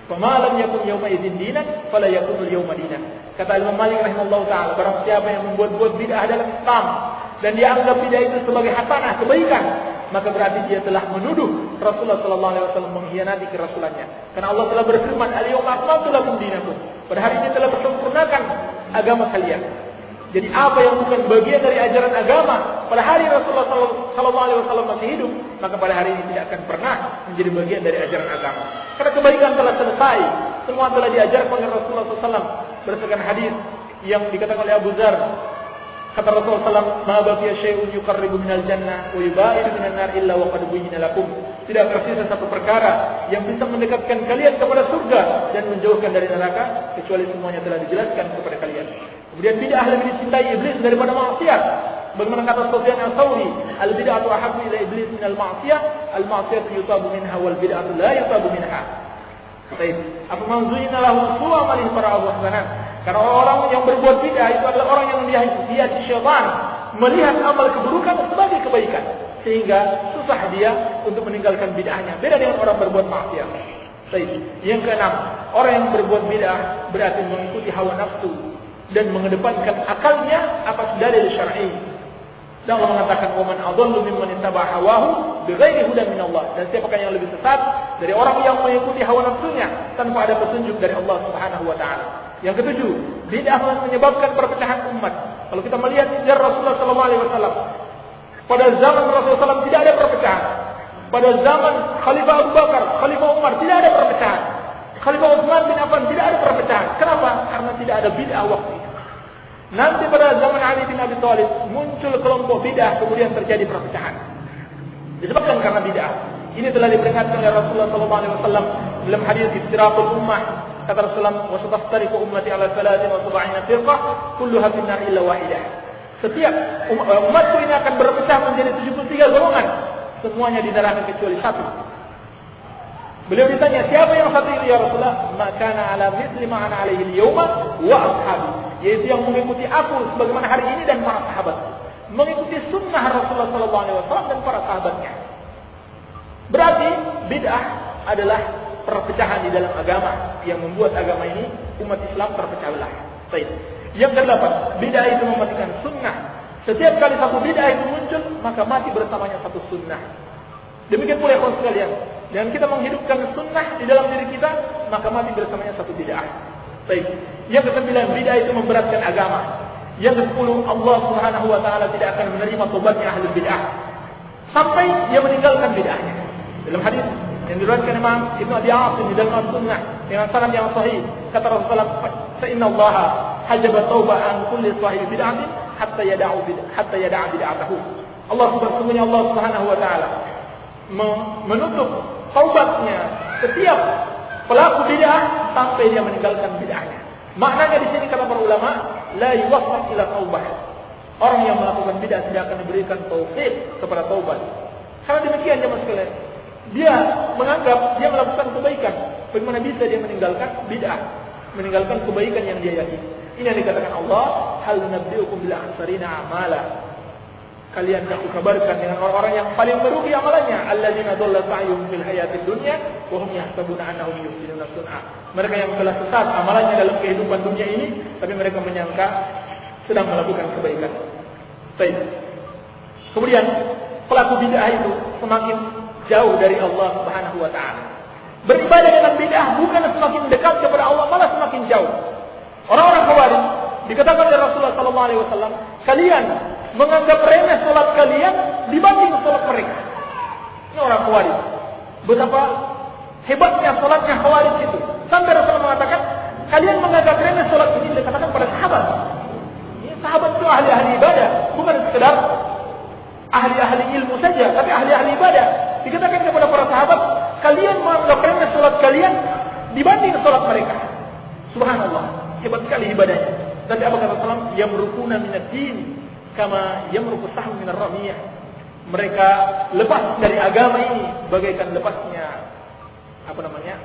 fama lam yakun yawma idzin dinan, fala yakunu al-yawma dinan." Kata Imam Malik rahimahullah taala, barang siapa yang membuat-buat bid'ah dalam Islam dan dia anggap bid'ah itu sebagai hasanah, kebaikan, maka berarti dia telah menuduh Rasulullah sallallahu alaihi wasallam mengkhianati kerasulannya. Karena Allah telah berfirman, "Al-yawma akmaltu lakum dinakum." Pada hari ini telah disempurnakan agama kalian. Jadi apa yang bukan bagian dari ajaran agama pada hari Rasulullah sallallahu alaihi wasallam masih hidup, maka pada hari ini tidak akan pernah menjadi bagian dari ajaran agama. Karena kebaikan telah selesai, semua telah diajarkan oleh Rasulullah SAW berdasarkan hadis yang dikatakan oleh Abu Dzar. Kata Rasulullah SAW, "Ma baqiya syai'un yuqarribu minal jannah wa yubaidu minan nar illa wa qad buyyina lakum." Tidak tersisa satu perkara yang bisa mendekatkan kalian kepada surga dan menjauhkan dari neraka kecuali semuanya telah dijelaskan kepada kalian. Kemudian bid'ah lebih dicintai iblis daripada maksiat. Bagaimana kata Sufyan al-Thawri, "Al-bid'atu ahabbu ila iblis min al-ma'siyah, al-ma'siyatu yutabu minha wal bid'atu la yutabu minha." Baik, apa manzuina lahu su'a malih para hasanat. Karena orang yang berbuat bid'ah itu adalah orang yang dihiasi syaitan melihat amal keburukan sebagai kebaikan, sehingga susah dia untuk meninggalkan bid'ahnya. Beda dengan orang berbuat maksiat. Baik, yang keenam, orang yang berbuat bid'ah berarti mengikuti hawa nafsu dan mengedepankan akalnya atas dalil syar'i. Dan Allah mengatakan, "Wa man adallu mimman ittaba'a hawahu bighairi hudan min Allah." Dan siapakah yang lebih sesat dari orang yang mengikuti hawa nafsunya tanpa ada petunjuk dari Allah Subhanahu wa taala. Yang ketujuh, bid'ah menyebabkan perpecahan umat. Kalau kita melihat sejarah Rasulullah sallallahu alaihi wasallam, pada zaman Rasulullah SAW tidak ada perpecahan. Pada zaman Khalifah Abu Bakar, Khalifah Umar tidak ada perpecahan. Khalifah Utsman bin Affan tidak ada perpecahan. Kenapa? Karena tidak ada bid'ah waktu itu. Nanti pada zaman Ali bin Abi Thalib muncul kelompok bid'ah, kemudian terjadi perpecahan. Disebabkan karena bid'ah. Ini telah diperingatkan oleh Rasulullah SAW dalam hadis Iftiraqul Ummah. Kata Rasulullah, "Wa sataftariqu ummati ala 73 firqah, kulluha fin nar illa wahidah." Setiap umatku ini akan berpecah menjadi 73 golongan, semuanya di neraka kecuali satu. Beliau ditanya, "Siapa yang satu itu ya Rasulullah?" "Maka ala mithli ma ana alaihi al-yawma wa ashabi." Yaitu yang mengikuti aku sebagaimana hari ini dan para sahabat. Mengikuti sunnah Rasulullah sallallahu alaihi wasallam dan para sahabatnya. Berarti bid'ah adalah perpecahan di dalam agama yang membuat agama ini umat Islam terpecah belah. Baik. Yang kedelapan, bid'ah itu mematikan sunnah. Setiap kali satu bid'ah itu muncul, maka mati bersamanya satu sunnah. Demikian pula kaum sekalian, dengan kita menghidupkan sunnah di dalam diri kita, maka mati bersamanya satu bid'ah. Baik. Yang ke-9, bid'ah itu memberatkan agama. Yang ke-10, Allah Subhanahu wa taala tidak akan menerima tobatnya ahli bid'ah sampai dia meninggalkan bid'ahnya. Dalam hadis yang diriwayatkan Imam Ibnu Abi Asim di dalam Sunnah dengan sanad yang sahih, kata Rasulullah, "Fa inna Allah hajaba taubah an kulli sahibi bid'atin hatta yada'a bid'atahu." Allah Subhanahu wa taala menutup taubatnya setiap pelaku bid'ah sampai dia meninggalkan bid'ahnya. Maknanya di sini kata para ulama, la yuwaffaq ila taubah. Orang yang melakukan bid'ah tidak akan diberikan taufik kepada taubat. Karena demikian jemaah sekalian, dia menganggap dia melakukan kebaikan. Bagaimana bisa dia meninggalkan bid'ah, meninggalkan kebaikan yang dia yakini? Ini yang dikatakan Allah, hal nabiyukum bil akhsarina amala. Kalian aku kabarkan dengan orang-orang yang paling merugi amalannya, alladzina dhalla sa'yuhum fil hayatid dunya wa hum yahsabuna annahum yuhsinuna sun'a. Mereka yang telah sesat amalannya dalam kehidupan dunia ini, tapi mereka menyangka sedang melakukan kebaikan. Baik. Kemudian pelaku bid'ah itu semakin jauh dari Allah Subhanahu wa taala. Beribadah dengan bid'ah bukan semakin dekat kepada Allah, malah semakin jauh. Orang-orang Khawarij dikatakan oleh Rasulullah sallallahu alaihi wasallam, kalian menganggap remeh salat kalian dibanding salat mereka. Ini orang Khawarij. Betapa hebatnya salatnya Khawarij itu. Sampai Rasulullah mengatakan, kalian menganggap remeh salat ini, dikatakan pada sahabat. Ini sahabat itu ahli-ahli ibadah, bukan sekedar ahli-ahli ilmu saja, tapi ahli-ahli ibadah. Dikatakan kepada para sahabat, kalian menganggap remeh salat kalian dibanding salat mereka. Subhanallah, hebat sekali ibadahnya. Dan apa kata Rasulullah? Yamrukuna minad-din kama yamruku sahm minar ramiyah. Mereka lepas dari agama ini bagaikan lepasnya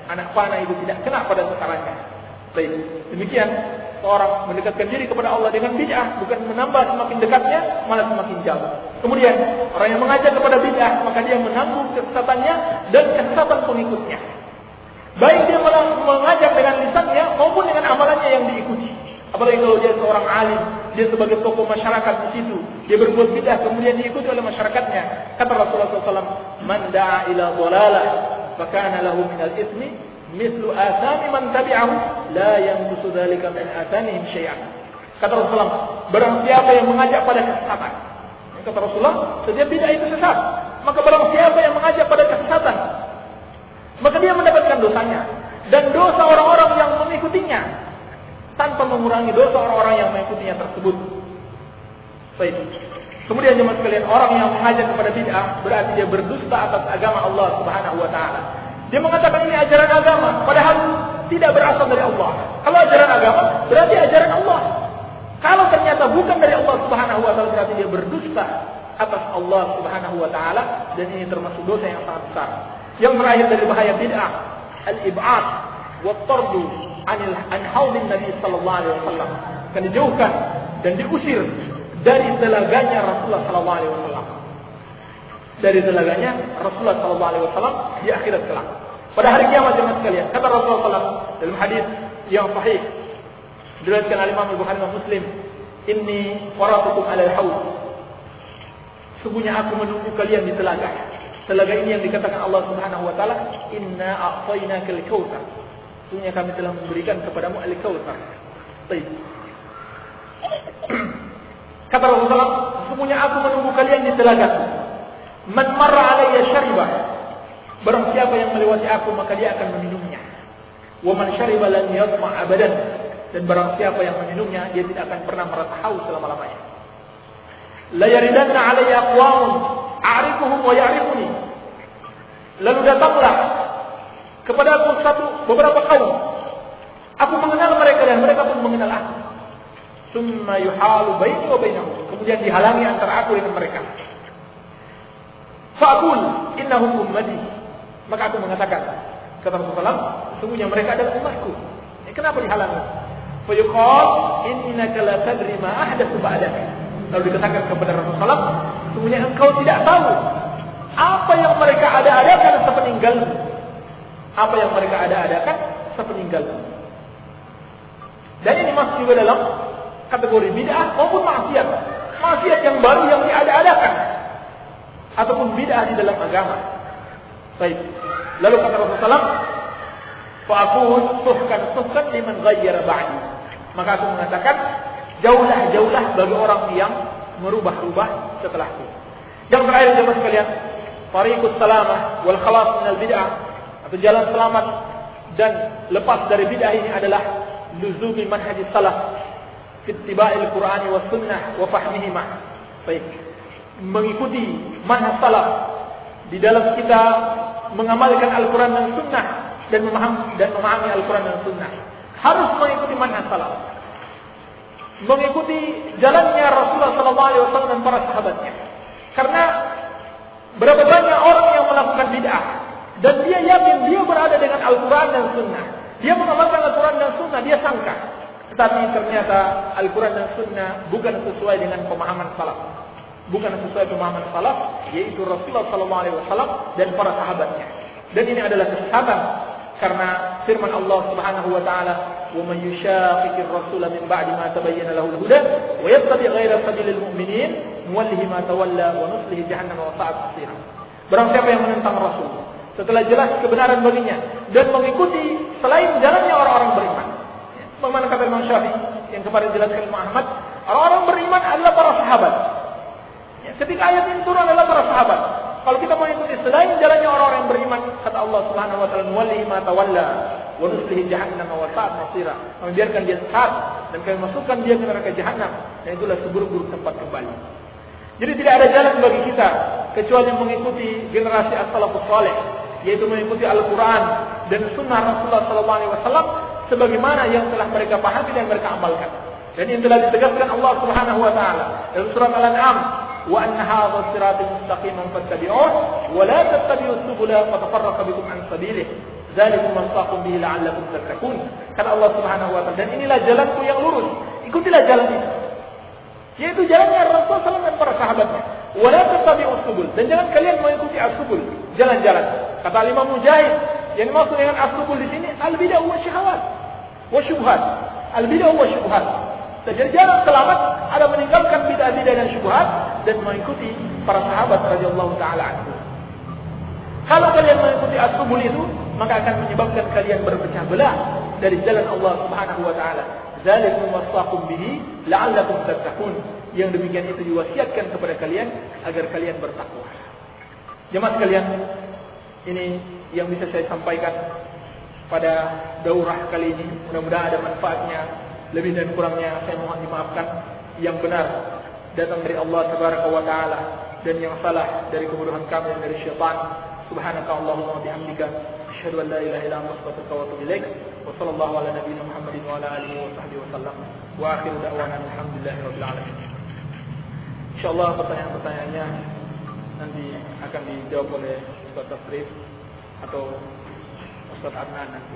anak panah itu tidak kena pada sasarannya. Baik, demikian seorang mendekatkan diri kepada Allah dengan bid'ah bukan menambah semakin dekatnya, malah semakin jauh. Kemudian orang yang mengajak kepada bid'ah, maka dia menanggung kesesatannya dan kesesatan pengikutnya. Baik dia mengajak dengan lisannya maupun dengan amalannya yang diikuti. Apalagi kalau dia seorang alim, dia sebagai tokoh masyarakat di situ, dia berbuat bid'ah kemudian diikuti oleh masyarakatnya. Kata Rasulullah SAW, "Man da'a ila dhalalah, fakana lahu minal itsmi mithlu athami man tabi'ahu, la yanqusu dzalika min athamihim syai'an." Kata Rasulullah, barang siapa yang mengajak pada kesesatan. Kata Rasulullah, setiap bid'ah itu sesat. Maka barang siapa yang mengajak pada kesesatan, maka dia mendapatkan dosanya dan dosa orang-orang yang mengikutinya, tanpa mengurangi dosa orang-orang yang mengikutinya tersebut. Baik. Kemudian jemaah sekalian, orang yang mengajak kepada bid'ah berarti dia berdusta atas agama Allah Subhanahu wa taala. Dia mengatakan ini ajaran agama, padahal tidak berasal dari Allah. Kalau ajaran agama berarti ajaran Allah. Kalau ternyata bukan dari Allah Subhanahu wa taala, berarti dia berdusta atas Allah Subhanahu wa taala, dan ini termasuk dosa yang sangat besar. Yang terakhir dari bahaya bid'ah, al-ib'ad wa tardu an haudin Nabi sallallahu alaihi wasallam, akan dijauhkan dan diusir dari telaganya Rasulullah sallallahu alaihi wasallam. Dari telaganya Rasulullah sallallahu alaihi wasallam di akhirat kelak. Pada hari kiamat jemaah sekalian, kata Rasulullah sallallahu dalam hadis yang sahih diriwayatkan oleh Imam Al-Bukhari dan Muslim, "Inni faratukum 'alal haud." Sungguhnya aku menunggu kalian di telaga. Telaga ini yang dikatakan Allah Subhanahu wa taala, "Inna a'tainakal kautsar." Sungguhnya kami telah memberikan kepadamu al-kautsar. Baik. Kata Rasulullah, sungguhnya aku menunggu kalian di telaga. Man marra alayya syaribah. Barang siapa yang melewati aku maka dia akan meminumnya. Wa man syariba lam yatma abadan. Dan barang siapa yang meminumnya dia tidak akan pernah merasa haus selama-lamanya. La yaridanna alayya aqwamun a'rifuhum wa ya'rifuni. Lalu datanglah kepada aku beberapa kaum. Aku mengenal mereka dan mereka pun mengenal aku. Tsumma yuhalu baini wa bainahum. Kemudian dihalangi antara aku dengan mereka. Fa'qul innahum ummati. Maka aku mengatakan, kata Rasulullah, sesungguhnya mereka adalah umatku. Kenapa dihalangi? Fa yuqal innaka la tadri ma ahdatsu ba'daka. Lalu dikatakan kepada Rasulullah, sesungguhnya engkau tidak tahu apa yang mereka ada-adakan sepeninggalmu. Apa yang mereka ada-adakan sepeninggalmu. Dan ini masuk juga dalam kategori bid'ah maupun maksiat. Maksiat yang baru yang diada-adakan ataupun bid'ah di dalam agama. Baik. Lalu kata Rasulullah, fa'aqul suhkan liman ghayyara ba'di. Maka aku mengatakan, jauhlah bagi orang yang merubah-rubah setelahku. Yang terakhir jemaah sekalian, tariqus salamah wal khalas minal bid'ah, atau jalan selamat dan lepas dari bid'ah ini adalah luzumi manhajis salaf fi ittiba'il Qur'ani was sunnah wa fahmihima. Baik. Mengikuti manhaj salaf di dalam kita mengamalkan Al-Quran dan Sunnah dan memahami Al-Quran dan Sunnah. Harus mengikuti manhaj salaf, mengikuti jalannya Rasulullah SAW dan para sahabatnya. Karena berapa banyak orang yang melakukan bid'ah dan dia yakin dia berada dengan Al-Quran dan Sunnah, dia mengamalkan Al-Quran dan Sunnah, dia sangka, tetapi ternyata Al-Quran dan Sunnah bukan sesuai dengan pemahaman salaf, bukan sesuai pemahaman salaf, yaitu Rasulullah SAW dan para sahabatnya. Dan ini adalah kesesatan, karena firman Allah Subhanahu wa taala, "Wa man yushaqiqir rasula min ba'di ma tabayyana lahu al-huda wa yattabi' ghayra sabilil mu'minin nuwallihi ma tawalla wa nuslihi jahannam wa sa'at masira." Barang siapa yang menentang Rasul setelah jelas kebenaran baginya dan mengikuti selain jalannya orang-orang beriman. Bagaimana kata Imam Syafi'i yang kemarin dijelaskan Imam Ahmad, orang-orang beriman adalah para sahabat. Ketika ayat ini turun adalah para sahabat. Kalau kita mengikuti selain jalannya orang-orang yang beriman, kata Allah Subhanahu wa taala, "Nuwallihi ma tawalla wa nuslihi jahannam wa sa'at masira." Membiarkan dia sesat dan kami masukkan dia ke neraka jahanam, dan itulah seburuk-buruk tempat kembali. Jadi tidak ada jalan bagi kita kecuali mengikuti generasi as-salafus saleh, yaitu mengikuti Al-Quran dan Sunnah Rasulullah SAW sebagaimana yang telah mereka pahami dan mereka amalkan. Dan ini telah ditegaskan Allah Subhanahu wa taala dalam surat Al-An'am, wa anna hadha siratal mustaqiman fattabi'uh wa la tattabi'us subula fatafarraqa bikum an sabilihi dzalikum wasaqum bihi la'allakum tattaqun. Kata Allah Subhanahu wa taala, dan inilah jalanku yang lurus, ikutilah jalan itu, yaitu jalannya Rasulullah SAW dan para sahabatnya. Wa la tattabi'us subul, dan jangan kalian mengikuti as-subul, jalan-jalan. Kata Imam Mujahid, yang dimaksud dengan as-subul di sini al-bid'ah wa syahwat wa syubhat. Al-bid'ah wa syubhat. Jadi jalan selamat ada meninggalkan bid'ah-bid'ah dan syubhat dan mengikuti para sahabat radhiyallahu taala anhu. Kalau kalian mengikuti as-subul itu, maka akan menyebabkan kalian berpecah belah dari jalan Allah Subhanahu wa taala. Dzalikum wasaqum bihi la'allakum tattaqun. Yang demikian itu diwasiatkan kepada kalian agar kalian bertakwa. Jemaah sekalian, ini yang bisa saya sampaikan pada daurah kali ini. Mudah-mudahan ada manfaatnya. Lebih dan kurangnya saya mohon dimaafkan. Yang benar datang dari Allah Tabaraka wa taala, dan yang salah dari kebodohan kami dan dari syaitan. Subhanaka Allahumma wa bihamdika asyhadu an la ilaha illa anta astaghfiruka wa atubu ilaik. Wa sallallahu ala nabiyyina Muhammadin wa ala alihi wa sahbihi wa sallam. Wa akhiru da'wana alhamdulillahirabbil alamin. Insyaallah pertanyaan-pertanyaannya nanti akan dijawab oleh Ustaz Tasrif atau Ustaz Adnan nanti.